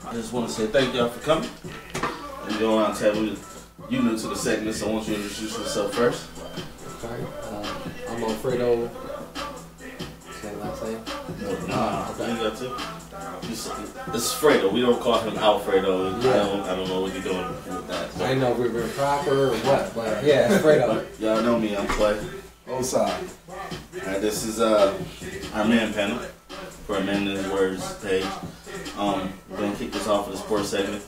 I just want to say thank y'all for coming. And go around table. You new to the segment, so I want you to introduce yourself first. Okay. I'm Alfredo. Say last name? Nah, okay. You got to. It's Fredo. We don't call him Alfredo. Yeah. I don't know what you're doing with that. So. I didn't know if we were proper or what, but yeah, it's Fredo. Y'all know me. I'm Clay. Osai. Alright, this is our man panel for Amending Words page. We're gonna kick this off with the sports segment.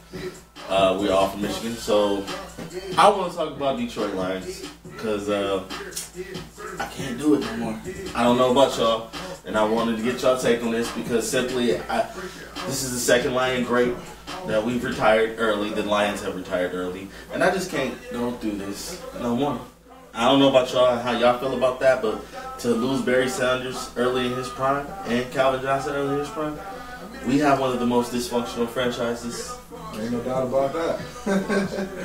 We're all from Michigan, so I want to talk about Detroit Lions because I can't do it no more. I don't know about y'all, and I wanted to get y'all take on this because simply, this is the second Lion great that we've retired early. The Lions have retired early, and I just can't go through this no more. I don't know about y'all, how y'all feel about that, but to lose Barry Sanders early in his prime and Calvin Johnson early in his prime, we have one of the most dysfunctional franchises. Ain't no doubt about that.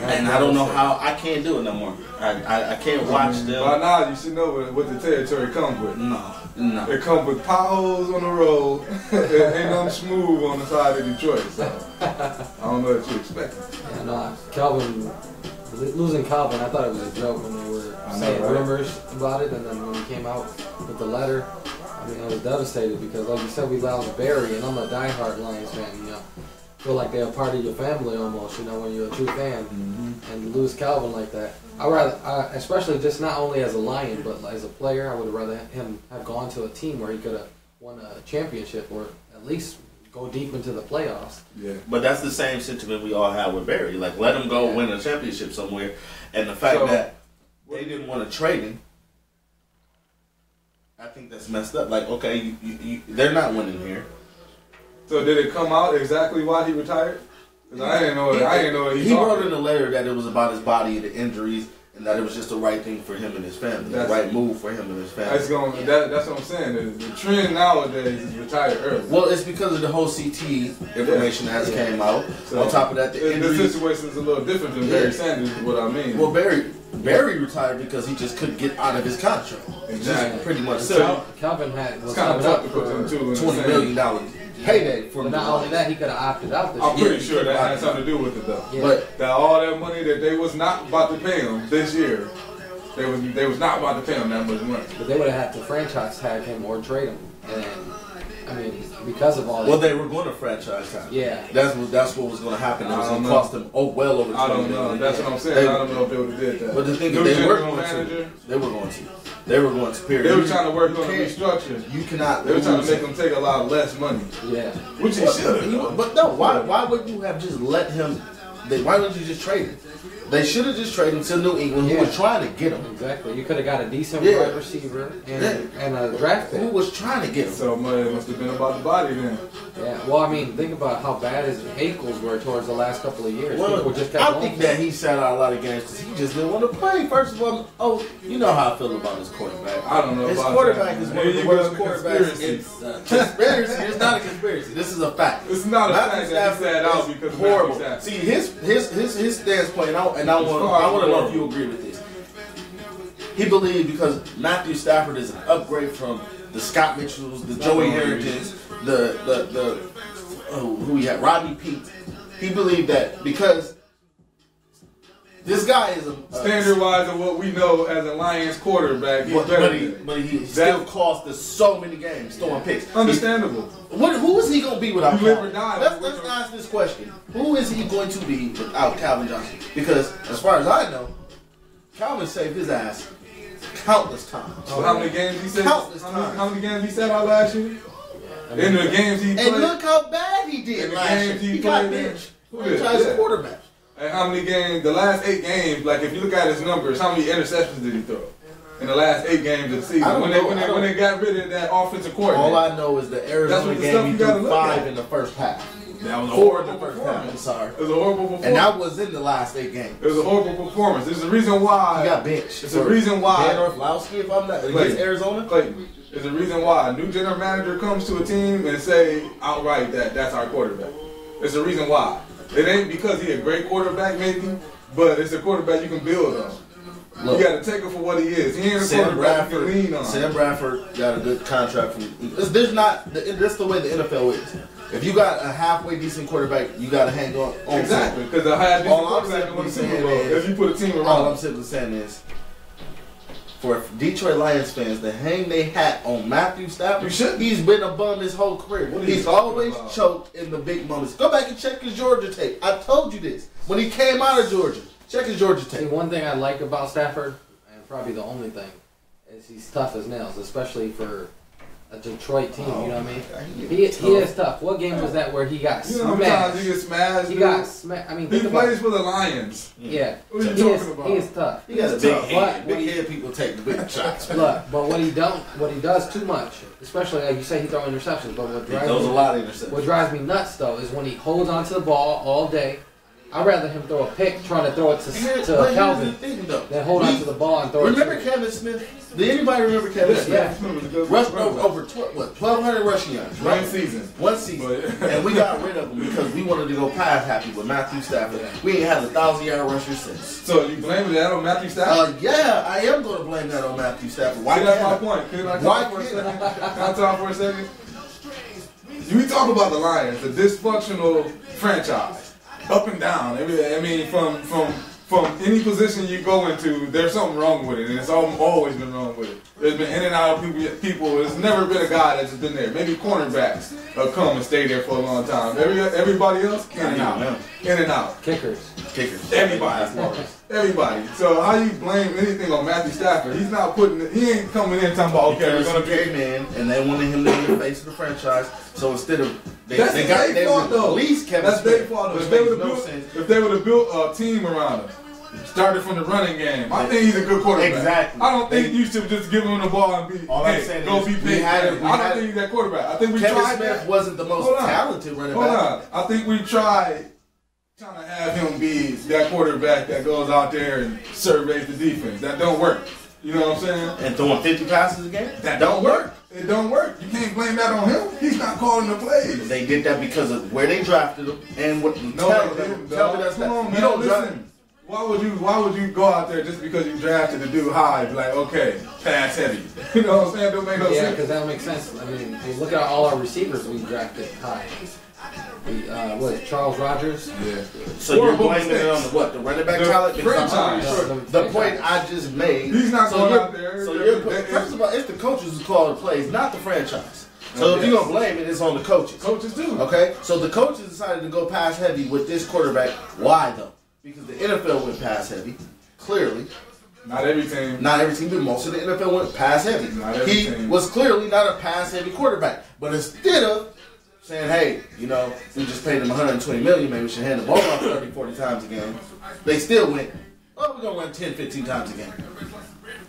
And I don't know how, I can't do it no more. I can't watch them. By now, you should know what the territory comes with. No. It comes with potholes on the road. Ain't nothing smooth on the side of Detroit. So I don't know what you expect. Yeah, no, Calvin, losing Calvin, I thought it was a joke when they were saying rumors about it, and then when he came out with the letter, I mean, I was devastated because, like you said, we lost Barry, and I'm a diehard Lions fan, you know. Feel like they're a part of your family almost, you know, when you're a true fan, and lose Calvin like that. I rather, especially just not only as a Lion, but as a player, I would rather him have gone to a team where he could have won a championship or at least go deep into the playoffs. Yeah. But that's the same sentiment we all have with Barry. Like, let him go win a championship somewhere, and the fact that they didn't want to trade him, I think that's messed up. Like, okay, they're not winning here. So did it come out exactly why he retired? Because I didn't know. He wrote in a letter that it was about his body and the injuries, and that it was just the right thing for him and his family, the right move for him and his family. That's what I'm saying. The trend nowadays is retire early. Well, it's because of the whole CT information that came out. So on top of that, the situation is a little different than Barry Sanders, is what I mean. Well, Barry retired because he just couldn't get out of his contract. Exactly. Pretty much. So Calvin was coming up for $20 million payday for not only that, he could have opted out this year. I'm pretty sure that had something to do with it, though. Yeah. But that all that money that they was not about to pay him this year, they was not about to pay him that much money. But they would have had to franchise tag him or trade him, and I mean, because of all that. Well, they were going to franchise tag. Yeah. That's what was going to happen. It was going to cost them well over $20 million. I don't know. That's what I'm saying. I don't know if they would have did that. But the thing is, they were going to. They were going to. Period. They were trying to work on the restructure. You cannot. They were trying to make him take a lot less money. Yeah. Which he should have. But no, why would you have just let him? Why wouldn't you just trade him? They should have just traded him to New England, who was trying to get him. Exactly. You could have got a decent wide receiver and a draft pick. Who was trying to get him? So it must have been about the body then. Yeah. Well, I mean, think about how bad his ankles were towards the last couple of years. Well, I think that he sat out a lot of games because he just didn't want to play. First of all, you know how I feel about his quarterback. I don't know his about quarterback that. is one of the worst quarterbacks. Conspiracy. It's not a conspiracy. This is a fact. It's not a fact that he sat out because horrible. See his standpoint, and I want to know if you agree with this. He believed because Matthew Stafford is an upgrade from the Scott Mitchells, the Joey Harringtons, who we had, Rodney Peete. He believed that because this guy is a standard-wise of what we know as a Lions quarterback, but he still cost us so many games throwing picks. Understandable. Who is he going to be without Calvin? Let's ask this question. Who is he going to be without Calvin Johnson? Because as far as I know, Calvin saved his ass countless times. So how many games he said? Countless times. How many games he sat out last year? In the games he played. And look how bad he did last year. He got benched. Franchise quarterback. And how many games? The last 8 games. Like if you look at his numbers, how many interceptions did he throw in the last 8 games of the season? When they got rid of that offensive coordinator. All I know is the Arizona game he threw 5 in the first half. That was a 4 in horrible the first performance. half. I'm sorry. It was a horrible performance. And that was in the last 8 games. It was a horrible performance. There's a reason why he got benched. It's the reason why Dan Orlovsky, if I'm not against Arizona. Clayton. There's a reason why a new general manager comes to a team and say outright that that's our quarterback. There's a reason why. It ain't because he's a great quarterback, maybe, but it's a quarterback you can build on. You got to take him for what he is. He ain't a quarterback you can lean on. Sam Bradford got a good contract from. There's not. That's the way the NFL is. If you got a halfway decent quarterback, you got to hang on. Exactly, because the half decent quarterback can win the Super Bowl if you put a team around. All I'm simply saying is, for Detroit Lions fans to hang their hat on Matthew Stafford, he's been a bum his whole career. He's always choked in the big moments. Go back and check his Georgia tape. I told you this when he came out of Georgia. Check his Georgia tape. See, one thing I like about Stafford, and probably the only thing, is he's tough as nails, especially for a Detroit team. You know what I mean? He is tough. What game was that where he got smashed? How many times he gets smashed? He got smashed. I mean, he plays for the Lions. Yeah. What are you talking about? He is tough. He has a big head. Big head people take the big shots. Look, but what he does too much, especially like you say, he throws interceptions. But what drives me nuts though is when he holds onto the ball all day. I'd rather him throw a pick trying to throw it to Calvin than hold on to the ball and throw it. Remember Kevin Smith? Did anybody remember Kevin Smith? Yeah. Rushed over 1,200 rushing yards. Right? One season. And we got rid of him because we wanted to go pass happy with Matthew Stafford. We ain't had a 1,000-yard rusher since. So you blaming that on Matthew Stafford? Yeah, I am going to blame that on Matthew Stafford. Why? That's my point. Can I talk for a second? Can I talk for a second? We talk about the Lions, the dysfunctional franchise. Up and down. I mean, from any position you go into, there's something wrong with it, and it's always been wrong with it. There's been in and out of people. There's never been a guy that's been there. Maybe cornerbacks come and stay there for a long time. Everybody else, in and out. In and out. Kickers. Everybody. So how you blame anything on Matthew Stafford? He's not he ain't coming in talking about, okay, we're going to be man, and they wanted him to be the face of the franchise. So instead of they released Kevin Smith. That's their fault. If they would have built a team around him, started from the running game, I think he's a good quarterback. Exactly. I don't think you should just give him the ball and be, all I'm saying go be big. I don't think he's that quarterback. I think Kevin Smith wasn't the most talented running back. Hold on. I think we trying to have him be that quarterback that goes out there and surveys the defense. That don't work. You know what I'm saying? And throwing 50 passes a game? That don't work. It don't work. You can't blame that on him. He's not calling the plays. They did that because of where they drafted him and what. Tell me that's not. Come on, man. You don't listen. Why would you go out there just because you drafted a dude high? Be like, okay, pass heavy. You know what I'm saying? Don't make no sense. Yeah, because that don't make sense. I mean, look at all our receivers we drafted high. Charles Rogers? Yeah. So you're blaming it on the running back talent? The point I just made. He's not going out there. First of all, it's the coaches who call the plays, not the franchise. So if you're going to blame it, it's on the coaches. Coaches too. Okay? So the coaches decided to go pass heavy with this quarterback. Why though? Because the NFL went pass heavy. Clearly. Not every team. Not every team, but most of the NFL went pass heavy. He was clearly not a pass heavy quarterback. But instead of saying, hey, you know, we just paid him $120 million, maybe we should hand the ball off 30, 40 times a game. They still went, we're going to run 10, 15 times a game.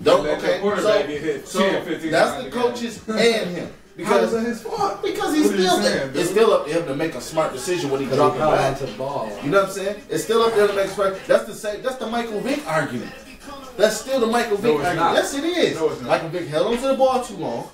So that's the coaches and him. Because how is that his fault? Because it's still up to him to make a smart decision when he drops back to the ball. You know what I'm saying? It's still up to him to make a smart. That's the Michael Vick argument. That's still the Michael Vick argument. Not. Yes, it is. No, it's not. Michael Vick held onto the ball too long.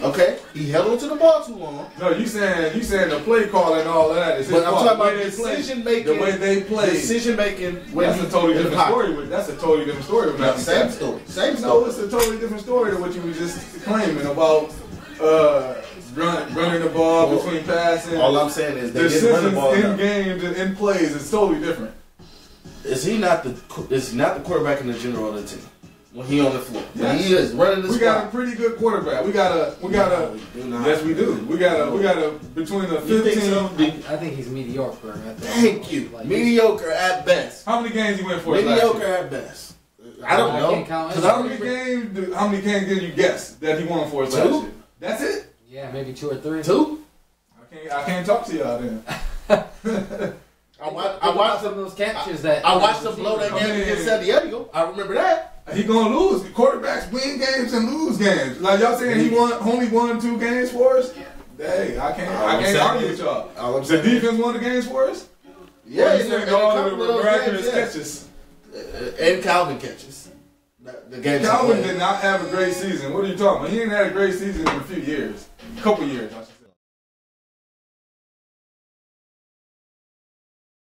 Okay, he held onto the ball too long. No, you saying the play call and all of that is his fault. I'm talking about decision making. The way they play. Decision making. That's a totally different story. That's a totally different story. Same story. No, it's a totally different story than what you were just claiming about running the ball between passing. All I'm saying is they didn't run the ball in games and in plays. It's totally different. Is not the quarterback in the general of the team when he on the floor? When he is running the. We got a pretty good quarterback. We got a. Yes, we do. We got a between the 15. I think he's mediocre. Thank you. Mediocre at best. How many games he went for? Mediocre at best. I don't know. How many games did you guess that he won for us last year? That's it. Yeah, maybe 2 or 3. 2? I can't talk to y'all then. I watched some of those catches that I watched him blow that game against San Diego. I remember that. He gonna lose. Quarterbacks win games and lose games. Like y'all saying, he only won 2 games for us. Hey, I can't argue with y'all. The defense won the games for us. Yeah, he's saying all of the miraculous catches and Calvin catches. Calvin did not have a great season. What are you talking about? He ain't had a great season in a few years, a couple years.